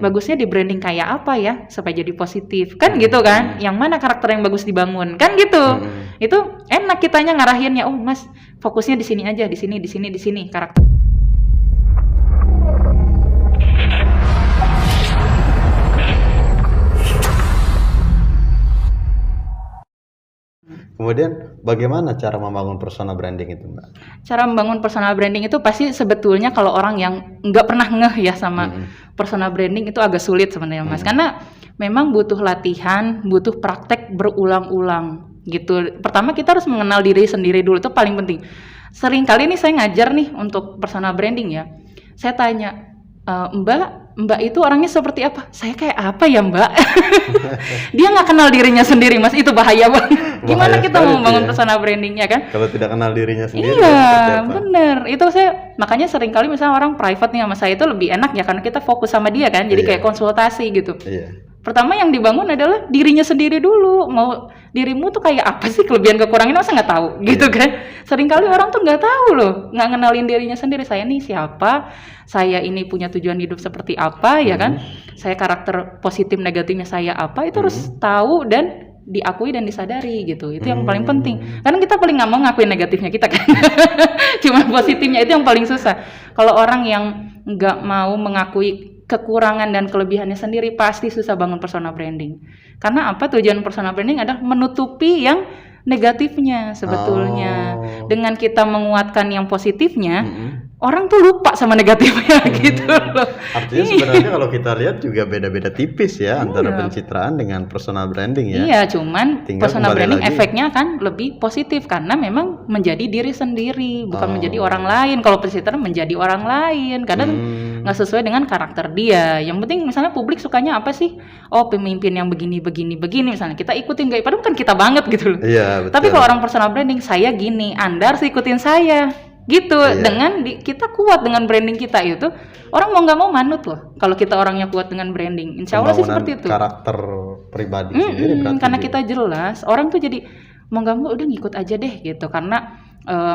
Bagusnya di branding kayak apa ya supaya jadi positif kan gitu kan, yang mana karakter yang bagus dibangun kan gitu. Itu enak kitanya ngarahinnya, oh mas fokusnya di sini aja, di sini karakter. Kemudian bagaimana cara membangun personal branding itu, Mbak? Cara membangun personal branding itu pasti sebetulnya kalau orang yang nggak pernah ngeh ya sama personal branding itu agak sulit sebenarnya mas, karena memang butuh latihan, butuh praktek berulang-ulang gitu. Pertama kita harus mengenal diri sendiri dulu, itu paling penting. Sering kali nih saya ngajar nih untuk personal branding ya, saya tanya, Mbak itu orangnya seperti apa? Saya kayak apa ya Mbak? Dia nggak kenal dirinya sendiri mas, itu bahaya banget. Gimana kita mau membangun personal brandingnya kan? Kalau tidak kenal dirinya sendiri. Iya, bener. Itu saya makanya sering kali misalnya orang private nih sama saya itu lebih enak ya karena kita fokus sama dia kan, jadi kayak konsultasi gitu. Pertama yang dibangun adalah dirinya sendiri dulu. Mau dirimu tuh kayak apa sih, kelebihan kekurangannya masa nggak tahu gitu kan? Sering kali orang tuh nggak tahu loh, nggak ngenalin dirinya sendiri. Saya nih siapa? Saya ini punya tujuan hidup seperti apa ya kan? Saya karakter positif negatifnya saya apa? Itu harus tahu dan diakui dan disadari gitu. Itu yang paling penting. Karena kita paling nggak mau ngakuin negatifnya kita kan. Cuma positifnya itu yang paling susah. Kalau orang yang nggak mau mengakui kekurangan dan kelebihannya sendiri pasti susah bangun personal branding. Karena apa, tujuan personal branding adalah menutupi yang negatifnya sebetulnya. Dengan kita menguatkan yang positifnya, orang tuh lupa sama negatifnya gitu loh. Artinya sebenarnya kalau kita lihat juga beda-beda tipis ya antara pencitraan dengan personal branding ya. Iya, cuman personal branding efeknya kan lebih positif karena memang menjadi diri sendiri, bukan menjadi orang lain. Kalau pencitraan menjadi orang lain, kadang nggak sesuai dengan karakter dia. Yang penting misalnya publik sukanya apa sih? Oh, pemimpin yang begini misalnya. Kita ikutin gaya, padahal bukan kita banget gitu loh. Iya, betul. Tapi kalau orang personal branding, saya gini, Anda harus ikutin saya. Gitu, dengan kita kuat dengan branding kita itu, orang mau nggak mau manut loh. Kalau kita orangnya kuat dengan branding, insya Allah sih seperti itu. Karakter pribadi sendiri berarti. Karena kita jelas, orang tuh jadi mau nggak mau udah ngikut aja deh gitu, karena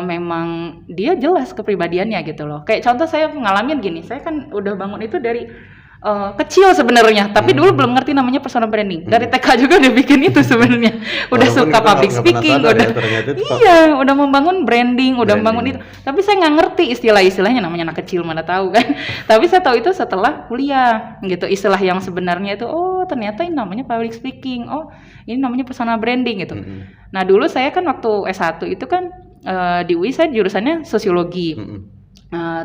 memang dia jelas kepribadiannya gitu loh. Kayak contoh saya ngalamin gini, saya kan udah bangun itu dari kecil sebenarnya, tapi dulu belum ngerti namanya personal branding. Dari TK juga udah bikin itu sebenarnya. Udah suka public speaking, udah membangun branding, udah membangun itu. Tapi saya nggak ngerti istilah-istilahnya, namanya anak kecil mana tahu kan. Tapi saya tahu itu setelah kuliah gitu, istilah yang sebenarnya itu, oh ternyata ini namanya public speaking, oh ini namanya personal branding gitu. Nah dulu saya kan waktu S1 itu kan di UI saya jurusannya sosiologi.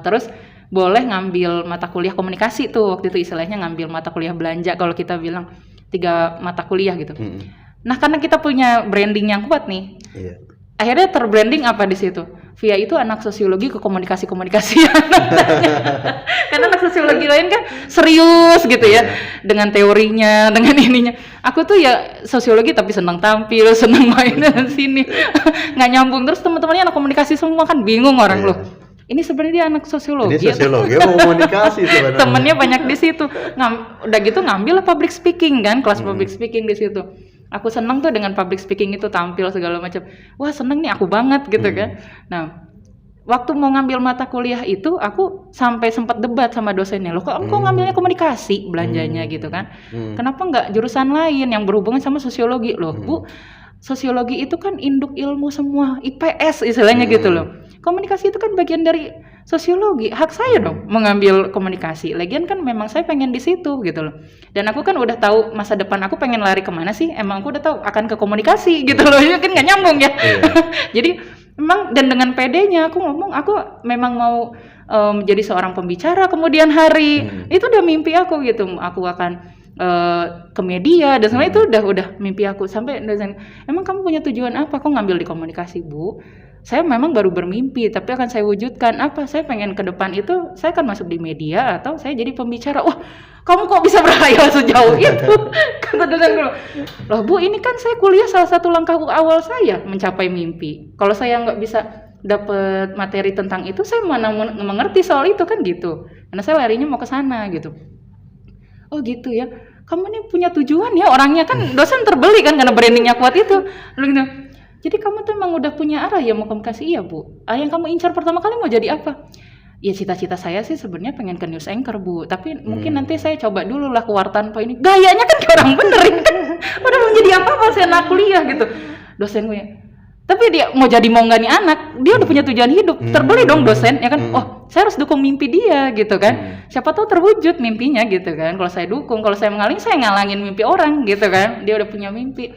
Terus boleh ngambil mata kuliah komunikasi tuh, waktu itu istilahnya ngambil mata kuliah belanja kalau kita bilang, 3 mata kuliah gitu. Nah karena kita punya branding yang kuat nih, akhirnya terbranding apa di situ? Via itu anak sosiologi ke komunikasi-komunikasian. Karena anak sosiologi lain kan serius gitu ya, dengan teorinya, dengan ininya. Aku tuh ya sosiologi tapi senang tampil, senang main dan sini, nggak nyambung. Terus teman-temannya anak komunikasi semua kan bingung orang loh. Ini sebenarnya dia anak sosiologi. Ini sosiologi komunikasi sebenarnya. Temennya banyak di situ. Udah gitu ngambil lah public speaking kan, kelas public speaking di situ. Aku seneng tuh dengan public speaking itu, tampil segala macam. Wah seneng nih aku banget gitu kan. Nah waktu mau ngambil mata kuliah itu aku sampai sempat debat sama dosennya, loh kok ngambilnya komunikasi belanjanya gitu kan. Kenapa nggak jurusan lain yang berhubungan sama sosiologi? Loh Bu, sosiologi itu kan induk ilmu semua, IPS istilahnya gitu loh. Komunikasi itu kan bagian dari sosiologi, hak saya dong mengambil komunikasi. Lagian kan memang saya pengen di situ gitu loh. Dan aku kan udah tahu masa depan aku pengen lari kemana sih. Emang aku udah tahu akan ke komunikasi gitu loh. Ya kan nggak nyambung ya. Jadi memang, dan dengan pedenya aku ngomong aku memang mau menjadi seorang pembicara kemudian hari. Itu udah mimpi aku gitu. Aku akan ke media dan semuanya itu udah mimpi aku. Sampai dosen, emang kamu punya tujuan apa? Kok ngambil di komunikasi Bu? Saya memang baru bermimpi, tapi akan saya wujudkan. Apa? Saya pengen ke depan itu, saya akan masuk di media atau saya jadi pembicara. Wah, kamu kok bisa berkhayal sejauh itu? Kata dosen dulu. Loh Bu, ini kan saya kuliah salah satu langkah awal saya mencapai mimpi. Kalau saya nggak bisa dapat materi tentang itu, saya mana mengerti soal itu kan gitu. Karena saya larinya mau ke sana gitu. Oh gitu ya. Kamu nih punya tujuan ya, orangnya kan dosen terbeli kan karena brandingnya kuat itu. Lalu gitu. Jadi kamu tuh emang udah punya arah ya mau komunikasi? Iya Bu. Yang kamu incar pertama kali mau jadi apa? Ya cita-cita saya sih sebenarnya pengen ke news anchor Bu, tapi mungkin nanti saya coba dulu lah ke wartawan Pak ini. Gayanya kan kayak orang bener ya. Udah mau jadi apa pas anak kuliah gitu. Dosen gue. Tapi dia mau nggak nih anak, dia udah punya tujuan hidup. Terbeli dong dosen ya kan. Oh, saya harus dukung mimpi dia gitu kan. Siapa tahu terwujud mimpinya gitu kan. Kalau saya dukung, kalau saya ngalangin mimpi orang gitu kan. Dia udah punya mimpi.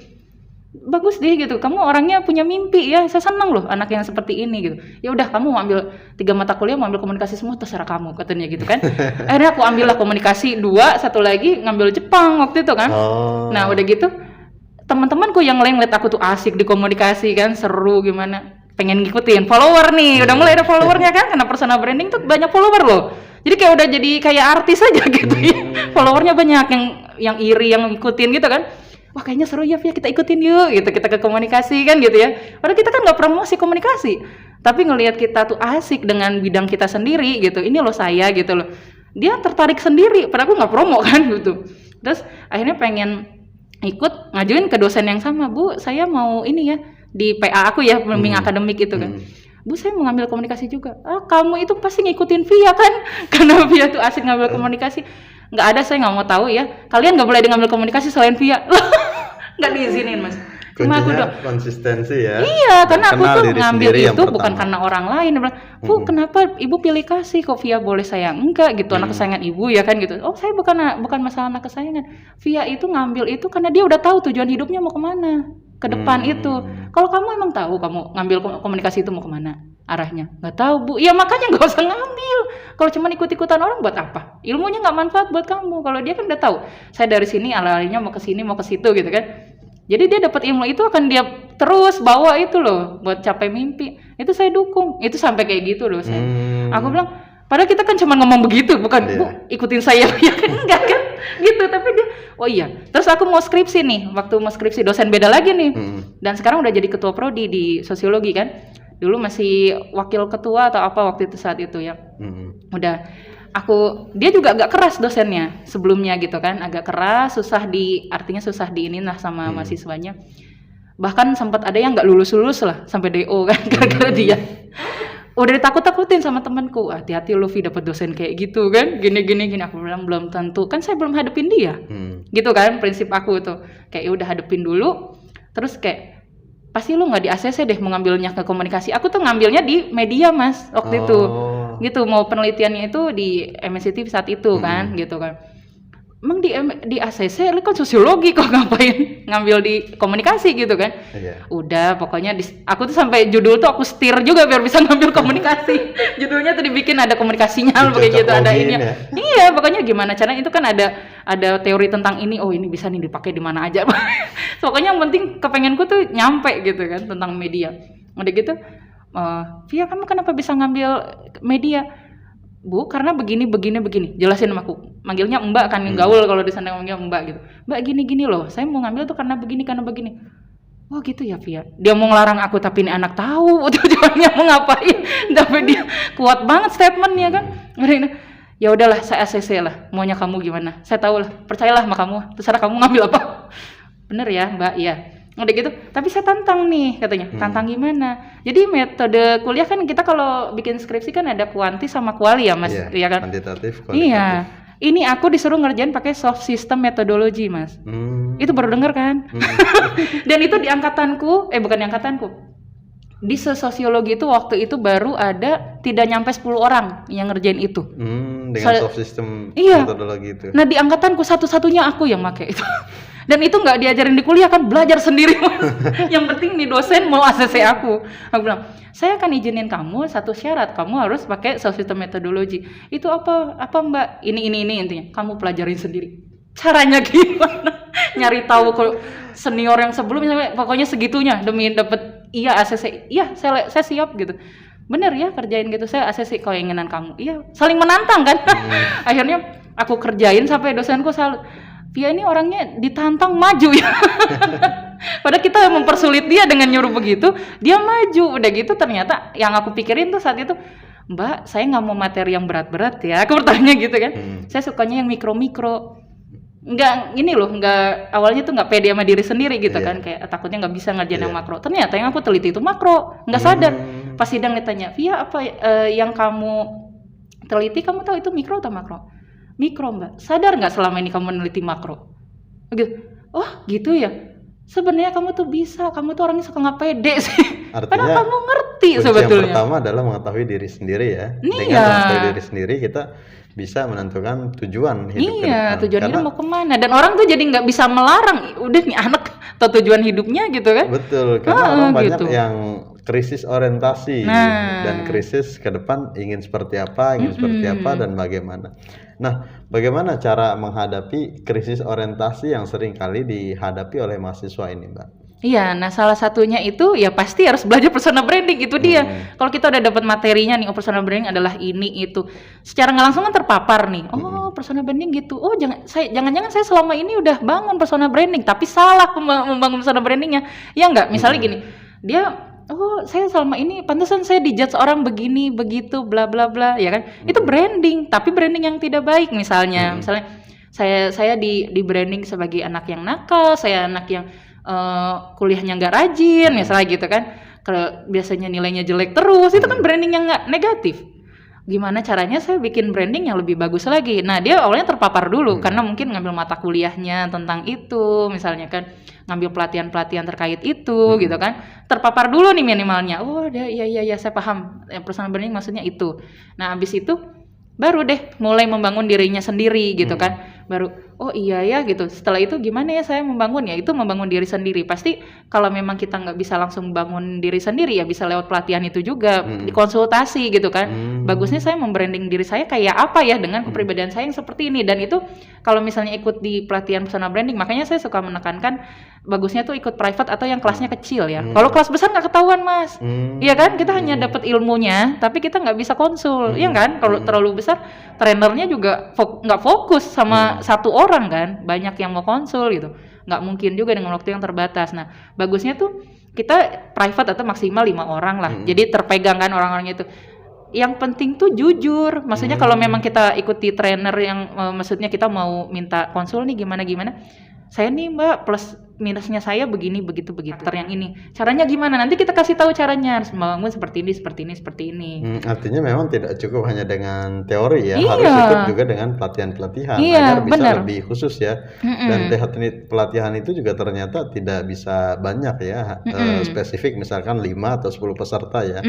Bagus deh gitu, kamu orangnya punya mimpi ya, saya senang loh anak yang seperti ini gitu. Ya udah kamu mau ambil 3 mata kuliah, mau ambil komunikasi semua terserah kamu katanya gitu kan. Akhirnya aku ambillah komunikasi 2, satu lagi ngambil Jepang waktu itu kan. Nah udah gitu teman-temanku yang lain lihat aku tuh asik di komunikasi kan, seru gimana, pengen ngikutin follower nih, udah mulai ada followernya kan, karena personal branding tuh banyak follower loh. Jadi kayak udah jadi kayak artis aja gitu ya. Followernya banyak yang iri yang ngikutin gitu kan. Wah kayaknya seru ya Via, kita ikutin yuk gitu, kita ke komunikasi kan gitu ya. Padahal kita kan nggak promosi komunikasi, tapi ngelihat kita tuh asik dengan bidang kita sendiri gitu, ini loh saya gitu loh, dia tertarik sendiri, padahal aku nggak promo kan gitu. Terus akhirnya pengen ikut ngajuin ke dosen yang sama, Bu saya mau ini ya di PA aku ya, pembimbing akademik itu kan. Bu saya mau ngambil komunikasi juga. Ah kamu itu pasti ngikutin Via kan, karena Via tuh asik ngambil komunikasi. Nggak ada, saya nggak mau tahu ya, kalian nggak boleh ngambil komunikasi selain Via. Nggak diizinin Mas. Cuma aku dong konsistensi ya. Iya, karena aku tuh ngambil itu bukan karena orang lain. Dia bilang, Bu kenapa ibu pilih kasih kok Via boleh, saya enggak gitu, anak kesayangan ibu ya kan gitu. Oh saya bukan masalah anak kesayangan, Via itu ngambil itu karena dia udah tahu tujuan hidupnya mau kemana ke depan itu. Kalau kamu emang tahu kamu ngambil komunikasi itu mau kemana arahnya, nggak tahu Bu, ya makanya nggak usah ngambil. Kalau cuma ikut-ikutan orang buat apa, ilmunya nggak manfaat buat kamu. Kalau dia kan udah tahu saya dari sini alahnya mau ke sini mau ke situ gitu kan. Jadi dia dapat ilmu itu akan dia terus bawa itu loh buat capai mimpi. Itu saya dukung. Itu sampai kayak gitu loh saya. Aku bilang, padahal kita kan cuma ngomong begitu, bukan Bu ikutin saya ya kan, enggak kan gitu. Tapi dia, oh iya. Terus aku mau skripsi nih, waktu mau skripsi dosen beda lagi nih. Dan sekarang udah jadi ketua prodi di sosiologi kan. Dulu masih wakil ketua atau apa waktu itu saat itu ya. Udah dia juga agak keras dosennya sebelumnya gitu kan, agak keras, artinya susah diinin lah sama mahasiswanya. Bahkan sempat ada yang nggak lulus lah sampai DO kan gara-gara dia. Udah ditakut-takutin sama temanku, hati-hati Luffy dapat dosen kayak gitu kan, gini. Aku bilang belum tentu, kan saya belum hadepin dia. Gitu kan prinsip aku tuh, kayak udah hadepin dulu, terus kayak pasti lu nggak di ACC deh mau ngambilnya ke komunikasi. Aku tuh ngambilnya di media Mas waktu itu. Gitu, mau penelitiannya itu di MNC TV saat itu kan gitu kan. Emang di ACC lu kan sosiologi kok ngapain ngambil di komunikasi gitu kan. Udah pokoknya aku tuh sampai judul tuh aku setir juga biar bisa ngambil komunikasi. Judulnya tuh dibikin ada komunikasinya begitu, ada ini ya. Iya pokoknya gimana caranya, itu kan ada teori tentang ini, oh ini bisa nih dipakai di mana aja. Pokoknya yang penting kepengenku tuh nyampe gitu kan tentang media. Udah gitu Via kamu kenapa bisa ngambil media? Bu karena begini, jelasin sama aku, manggilnya Mbak kan, gaul kalau di sana manggil Mbak gitu. Mbak gini loh, saya mau ngambil tuh karena begini. Oh gitu ya Via, dia mau ngelarang aku tapi ini anak tahu tujuannya mau ngapain, tapi dia kuat banget statementnya kan. Ya udahlah saya ACC lah, maunya kamu gimana, saya tahu lah, percayalah sama kamu, terserah kamu ngambil apa. Bener ya Mbak, iya. Udah gitu, tapi saya tantang nih katanya. Tantang gimana? Jadi metode kuliah kan kita kalau bikin skripsi kan ada kuanti sama kuali ya Mas, iya kan? Kuantitatif, kualitatif. Iya. Ini aku disuruh ngerjain pakai soft system methodology Mas. Itu baru denger kan? Dan itu di angkatanku, bukan di angkatanku. Di sosiologi itu waktu itu baru ada tidak nyampe 10 orang yang ngerjain itu. Dengan soft system metodologi itu. Nah di angkatanku satu-satunya aku yang pakai itu. Dan itu nggak diajarin di kuliah kan, belajar sendiri Mas. Yang penting nih dosen mau ACC aku bilang, saya akan izinin kamu satu syarat, kamu harus pakai soft system methodology. Itu apa Mbak? Ini intinya, kamu pelajarin sendiri. Caranya gimana? Nyari tahu kalau senior yang sebelumnya, pokoknya segitunya demi dapet ACC. Iya, saya siap gitu. Bener ya kerjain gitu, saya ACC keinginan kamu. Iya, saling menantang kan. Akhirnya aku kerjain sampai dosenku salut. Via ini orangnya ditantang maju ya. Padahal kita mempersulit dia dengan nyuruh begitu, dia maju. Udah gitu ternyata yang aku pikirin tuh saat itu, Mbak, saya nggak mau materi yang berat-berat ya. Aku bertanya gitu kan. Saya sukanya yang mikro-mikro. Awalnya tuh nggak pede sama diri sendiri gitu kan, kayak takutnya nggak bisa ngerjain yang makro. Ternyata yang aku teliti itu makro, nggak sadar. Pas sidang ditanya, Via apa yang kamu teliti, kamu tahu itu mikro atau makro? Mikro, Mbak. Sadar nggak selama ini kamu meneliti makro? Gitu. Oh gitu ya. Sebenarnya kamu tuh bisa, kamu tuh orangnya suka nggak pede sih. Artinya Padahal kamu ngerti kunci sebetulnya. yang pertama adalah mengetahui diri sendiri ya. Iya. Dengan mengetahui diri sendiri kita bisa menentukan tujuan hidup ke Iya, depan. tujuan Karena hidup mau kemana? Dan orang tuh jadi nggak bisa melarang. Udah nih anak atau tujuan hidupnya gitu kan? betul, karena orang banyak gitu. yang krisis orientasi Nah. dan krisis ke depan ingin seperti apa dan bagaimana. Nah, bagaimana cara menghadapi krisis orientasi yang sering kali dihadapi oleh mahasiswa ini, Mbak? Iya, nah salah satunya itu ya pasti harus belajar personal branding, itu dia. Kalau kita udah dapat materinya nih, oh personal branding adalah ini itu, secara nggak langsung kan terpapar nih. Oh personal branding gitu. Oh jangan-jangan saya selama ini udah bangun personal branding, tapi salah membangun personal brandingnya. Ya nggak, misalnya gini, dia oh saya selama ini pantesan saya dijudge orang begini begitu bla bla bla, ya kan? Itu branding, tapi branding yang tidak baik misalnya. Misalnya saya di branding sebagai anak yang nakal, saya anak yang kuliahnya nggak rajin misalnya gitu kan, kalau biasanya nilainya jelek terus, itu kan branding yang nggak negatif. Gimana caranya saya bikin branding yang lebih bagus lagi? Nah dia awalnya terpapar dulu karena mungkin ngambil mata kuliahnya tentang itu, misalnya kan ngambil pelatihan terkait itu gitu kan, terpapar dulu nih minimalnya. Oh iya saya paham, personal branding maksudnya itu. Nah abis itu baru deh mulai membangun dirinya sendiri gitu kan, baru oh iya ya gitu. Setelah itu gimana ya saya membangun, ya itu membangun diri sendiri. Pasti kalau memang kita nggak bisa langsung bangun diri sendiri ya bisa lewat pelatihan itu juga, dikonsultasi gitu kan. Bagusnya saya membranding diri saya kayak apa ya dengan kepribadian saya yang seperti ini. Dan itu kalau misalnya ikut di pelatihan personal branding, makanya saya suka menekankan bagusnya tuh ikut private atau yang kelasnya kecil ya. Kalau kelas besar nggak ketahuan Mas, iya kan, kita hanya dapat ilmunya tapi kita nggak bisa konsul, iya kan. Kalau terlalu besar trainernya juga nggak fokus sama satu orang kan, banyak yang mau konsul gitu, nggak mungkin juga dengan waktu yang terbatas. Nah bagusnya tuh kita private atau maksimal 5 orang lah, jadi terpegang kan orang-orangnya itu. Yang penting tuh jujur, maksudnya kalau memang kita ikuti trainer yang maksudnya kita mau minta konsul nih gimana saya nih Mbak plus minusnya saya begini begitu yang ini caranya gimana, nanti kita kasih tahu caranya, harus membangun seperti ini. Artinya memang tidak cukup hanya dengan teori ya, Iya. harus ikut juga dengan pelatihan Iya, agar bisa benar. lebih khusus ya. Dan teknik pelatihan itu juga ternyata tidak bisa banyak ya, spesifik misalkan 5 atau 10 peserta ya,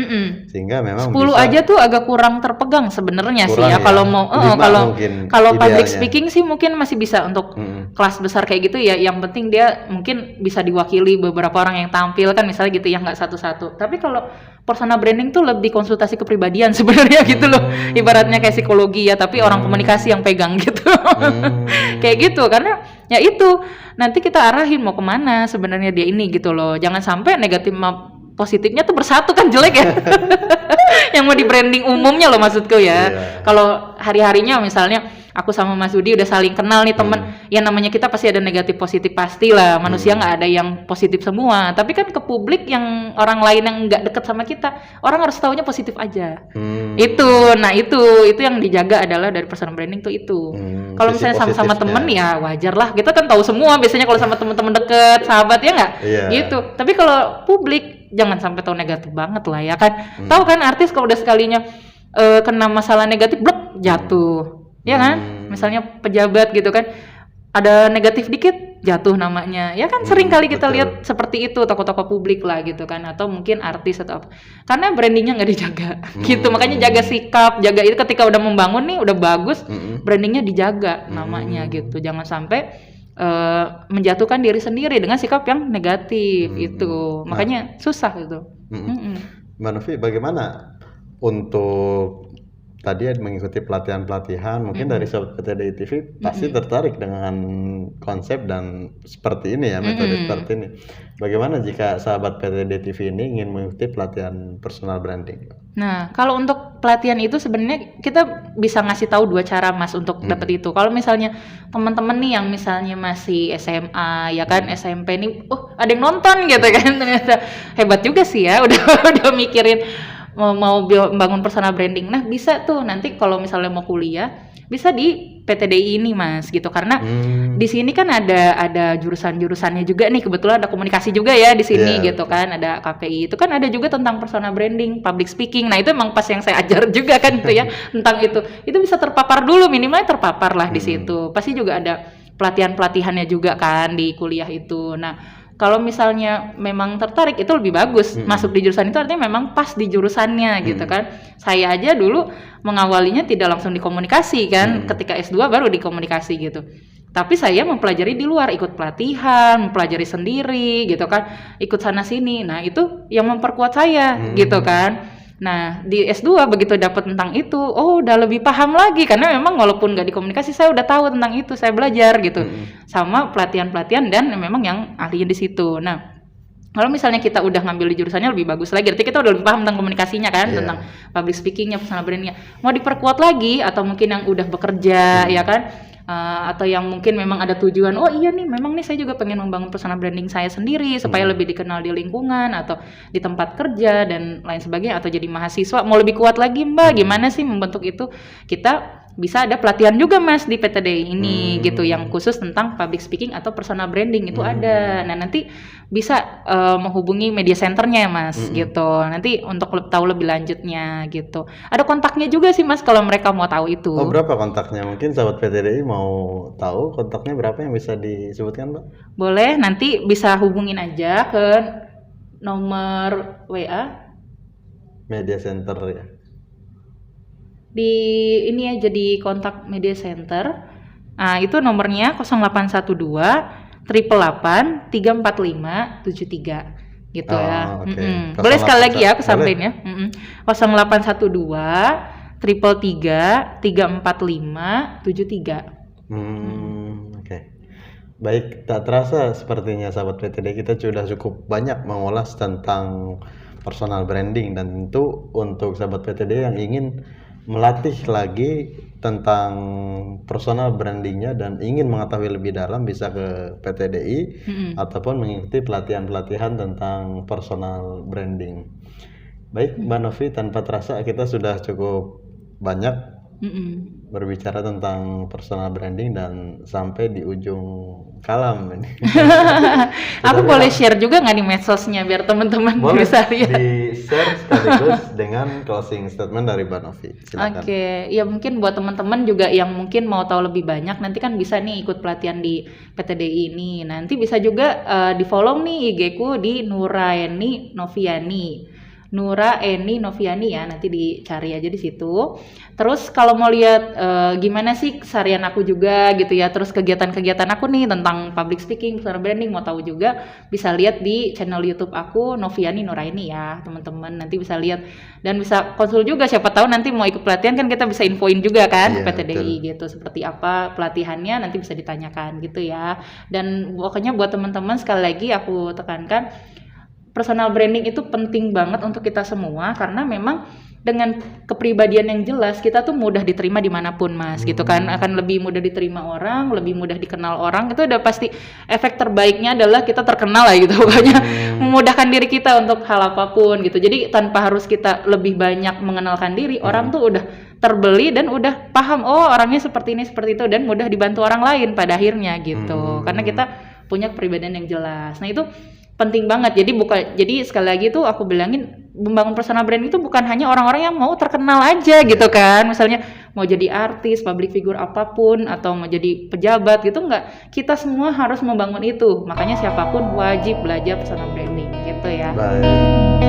sehingga memang 10 bisa aja tuh agak kurang terpegang sebenarnya sih kurang ya, kalau mau 5 mungkin kalau public idealnya. speaking sih mungkin masih bisa untuk kelas besar kayak gitu ya, yang penting dia mungkin bisa diwakili beberapa orang yang tampil kan misalnya gitu ya, nggak satu-satu. Tapi kalau personal branding tuh lebih konsultasi kepribadian sebenarnya gitu loh, ibaratnya kayak psikologi ya, tapi orang komunikasi yang pegang gitu. Kayak gitu, karena ya itu nanti kita arahin mau kemana sebenarnya dia ini gitu loh, jangan sampai negatif positifnya tuh bersatu kan jelek ya. Yang mau di branding umumnya loh maksudku ya. Kalau hari-harinya misalnya aku sama Mas Budi udah saling kenal nih temen, ya namanya kita pasti ada negatif positif pastilah, manusia nggak ada yang positif semua. Tapi kan ke publik yang orang lain yang nggak deket sama kita, orang harus taunya positif aja. Itu yang dijaga adalah dari personal branding tuh itu. Kalau misalnya sama-sama temen ya wajar lah, kita kan tahu semua biasanya kalau sama temen-temen deket, sahabat ya nggak? Gitu. Tapi kalau publik jangan sampai tahu negatif banget lah ya kan. Tahu kan artis kalau udah sekalinya kena masalah negatif blok jatuh. Ya kan, misalnya pejabat gitu kan, ada negatif dikit jatuh namanya, ya kan sering kali kita lihat seperti itu, tokoh-tokoh publik lah gitu kan, atau mungkin artis atau apa, karena brandingnya nggak dijaga, gitu. Makanya jaga sikap, jaga itu ketika udah membangun nih, udah bagus, brandingnya dijaga namanya gitu, jangan sampai menjatuhkan diri sendiri dengan sikap yang negatif itu, makanya susah gitu. Mbak Novi, bagaimana untuk tadi mengikuti pelatihan-pelatihan, mungkin dari Sobat PTDI TV pasti tertarik dengan konsep dan seperti ini ya, metode seperti ini. Bagaimana jika sahabat PTDI TV ini ingin mengikuti pelatihan personal branding? Nah, kalau untuk pelatihan itu sebenarnya kita bisa ngasih tahu 2 cara Mas untuk dapat itu. Kalau misalnya teman-teman nih yang misalnya masih SMA ya kan, SMP nih, ada yang nonton gitu kan, ternyata hebat juga sih ya, udah mikirin mau membangun personal branding. Nah bisa tuh nanti kalau misalnya mau kuliah bisa di PTDI ini Mas gitu, karena di sini kan ada jurusan-jurusannya juga nih, kebetulan ada komunikasi juga ya di sini gitu kan, ada KPI itu kan ada juga tentang personal branding, public speaking. Nah itu emang pas yang saya ajar juga kan itu ya tentang itu bisa terpapar dulu, minimal terpapar lah di situ. Pasti juga ada pelatihan-pelatihannya juga kan di kuliah itu. Nah kalau misalnya memang tertarik itu lebih bagus masuk di jurusan itu, artinya memang pas di jurusannya gitu kan. Saya aja dulu mengawalinya tidak langsung di komunikasi kan, ketika S2 baru di komunikasi gitu. Tapi saya mempelajari di luar, ikut pelatihan, mempelajari sendiri gitu kan, ikut sana sini. Nah itu yang memperkuat saya gitu kan. Nah di S2 begitu dapat tentang itu, oh udah lebih paham lagi, karena memang walaupun nggak di komunikasi saya udah tahu tentang itu, saya belajar gitu sama pelatihan-pelatihan dan memang yang ahlinya di situ. Nah kalau misalnya kita udah ngambil di jurusannya lebih bagus lagi, berarti kita udah lebih paham tentang komunikasinya kan, tentang public speakingnya, personal brandingnya. Mau diperkuat lagi atau mungkin yang udah bekerja ya kan, atau yang mungkin memang ada tujuan, oh iya nih memang nih saya juga pengen membangun personal branding saya sendiri supaya lebih dikenal di lingkungan atau di tempat kerja dan lain sebagainya, atau jadi mahasiswa mau lebih kuat lagi Mbak, gimana sih membentuk itu, kita bisa ada pelatihan juga Mas di PTDI ini gitu, yang khusus tentang public speaking atau personal branding itu ada. Nah nanti bisa menghubungi media centernya ya Mas gitu, nanti untuk tahu lebih lanjutnya gitu. Ada kontaknya juga sih Mas kalau mereka mau tahu itu. Oh berapa kontaknya? Mungkin sahabat PTDI mau tahu kontaknya berapa yang bisa disebutkan Mbak? Boleh, nanti bisa hubungin aja ke nomor WA Media Center ya. Di ini aja di kontak media center. Nah, itu nomornya 0812 888 345 73 gitu ya. Okay. Boleh sekali lagi ya aku sampein ya. 0812 333 345 73. Oke. Baik, tak terasa sepertinya sahabat PTD kita sudah cukup banyak mengulas tentang personal branding, dan tentu untuk sahabat PTD yang ingin melatih lagi tentang personal brandingnya dan ingin mengetahui lebih dalam bisa ke PTDI ataupun mengikuti pelatihan-pelatihan tentang personal branding. Baik Mbak Novi, tanpa terasa kita sudah cukup banyak berbicara tentang personal branding dan sampai di ujung kalam ini. Aku boleh share juga nggak nih medsosnya biar teman-teman bisa lihat? Di share sekaligus dengan closing statement dari Mbak Novi. Silakan. Oke, ya mungkin buat teman-teman juga yang mungkin mau tahu lebih banyak, nanti kan bisa nih ikut pelatihan di PTDI ini. Nanti bisa juga di follow nih IG-ku di Nuraeni Noviani. Nura Eni Noviani ya, nanti dicari aja di situ. Terus kalau mau lihat gimana sih keseharian aku juga gitu ya, terus kegiatan-kegiatan aku nih tentang public speaking, personal branding, mau tahu juga bisa lihat di channel YouTube aku Noviani Nuraini ya teman-teman, nanti bisa lihat dan bisa konsul juga, siapa tahu nanti mau ikut pelatihan kan kita bisa infoin juga kan ke PTDI gitu, seperti apa pelatihannya nanti bisa ditanyakan gitu ya. Dan pokoknya buat teman-teman sekali lagi aku tekankan, personal branding itu penting banget untuk kita semua, karena memang dengan kepribadian yang jelas kita tuh mudah diterima dimanapun Mas gitu kan, akan lebih mudah diterima orang, lebih mudah dikenal orang. Itu udah pasti efek terbaiknya adalah kita terkenal lah gitu, pokoknya memudahkan diri kita untuk hal apapun gitu. Jadi tanpa harus kita lebih banyak mengenalkan diri, orang tuh udah terbeli dan udah paham, oh orangnya seperti ini seperti itu, dan mudah dibantu orang lain pada akhirnya gitu, karena kita punya kepribadian yang jelas. Nah itu penting banget. Jadi sekali lagi tuh aku bilangin, membangun personal brand itu bukan hanya orang-orang yang mau terkenal aja gitu kan, misalnya mau jadi artis, public figure apapun, atau mau jadi pejabat gitu, enggak, kita semua harus membangun itu. Makanya siapapun wajib belajar personal branding gitu ya. Baik.